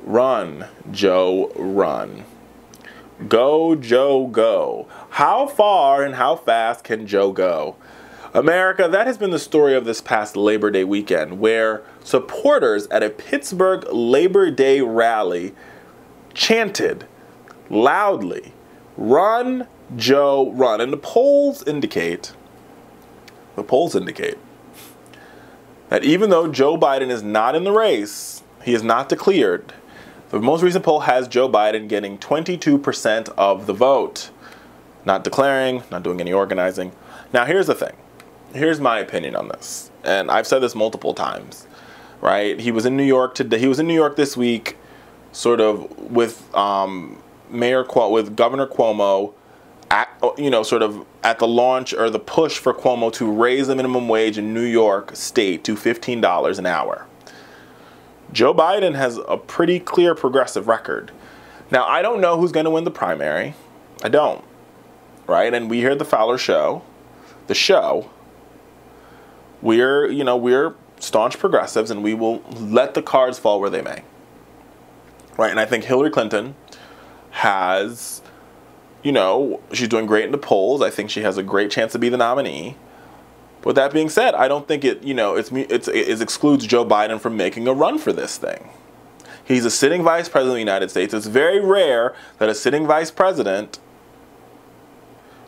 Run, Joe, run. Go, Joe, go. How far and how fast can Joe go? America, that has been the story of this past Labor Day weekend, where supporters at a Pittsburgh Labor Day rally chanted loudly, "Run, Joe, run." And the polls indicate that even though Joe Biden is not in the race, he is not declared, the most recent poll has Joe Biden getting 22% of the vote. Not declaring, not doing any organizing. Now, here's the thing. Here's my opinion on this. And I've said this multiple times, right? He was in New York today. He was in New York this week, sort of with Governor Cuomo, sort of at the launch or the push for Cuomo to raise the minimum wage in New York State to $15 an hour. Joe Biden has a pretty clear progressive record. Now, I don't know who's going to win the primary. I don't. Right? And we here at the Fowler Show, we're staunch progressives, and we will let the cards fall where they may. Right? And I think Hillary Clinton has, she's doing great in the polls. I think she has a great chance to be the nominee. With that being said, I don't think it excludes Joe Biden from making a run for this thing. He's a sitting vice president of the United States. It's very rare that a sitting vice president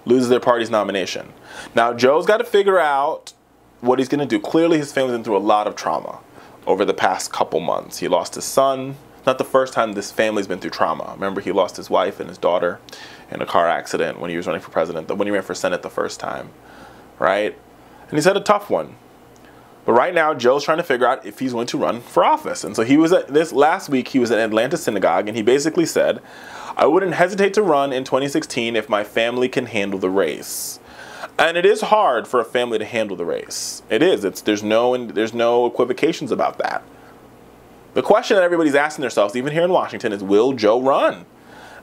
loses their party's nomination. Now, Joe's got to figure out what he's going to do. Clearly, his family's been through a lot of trauma over the past couple months. He lost his son. Not the first time this family's been through trauma. Remember, he lost his wife and his daughter in a car accident when he was running for president, when he ran for Senate the first time, right? And he's had a tough one. But right now, Joe's trying to figure out if he's going to run for office. And so he was last week, he was at Atlanta Synagogue, and he basically said, "I wouldn't hesitate to run in 2016 if my family can handle the race." And it is hard for a family to handle the race. It is. There's no equivocations about that. The question that everybody's asking themselves, even here in Washington, is, will Joe run?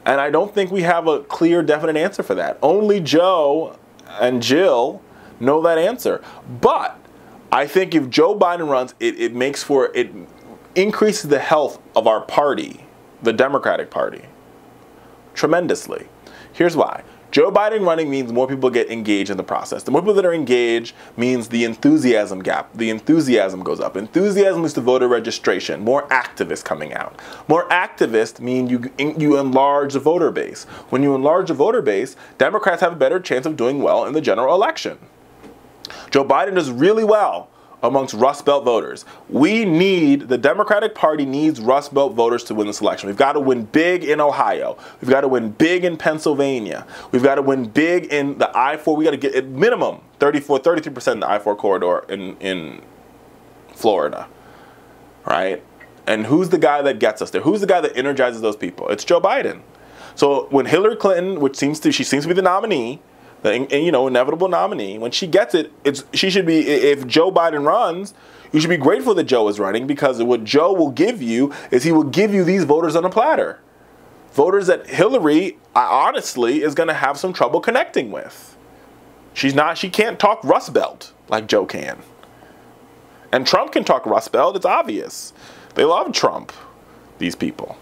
And I don't think we have a clear, definite answer for that. Only Joe and Jill know that answer. But I think if Joe Biden runs, it increases the health of our party, the Democratic Party, tremendously. Here's why. Joe Biden running means more people get engaged in the process. The more people that are engaged means the enthusiasm goes up. Enthusiasm leads to voter registration. More activists coming out. More activists mean you enlarge the voter base. When you enlarge the voter base, Democrats have a better chance of doing well in the general election. Joe Biden does really well amongst Rust Belt voters. The Democratic Party needs Rust Belt voters to win this election. We've got to win big in Ohio. We've got to win big in Pennsylvania. We've got to win big in the I-4. We got to get at minimum 33% in the I-4 corridor in Florida, right? And who's the guy that gets us there? Who's the guy that energizes those people? It's Joe Biden. So when Hillary Clinton, she seems to be the nominee, the inevitable nominee, when she gets it, she should be, if Joe Biden runs, you should be grateful that Joe is running, because what Joe will give you is he will give you these voters on a platter. Voters that Hillary, honestly, is going to have some trouble connecting with. She can't talk Rust Belt like Joe can. And Trump can talk Rust Belt, it's obvious. They love Trump, these people.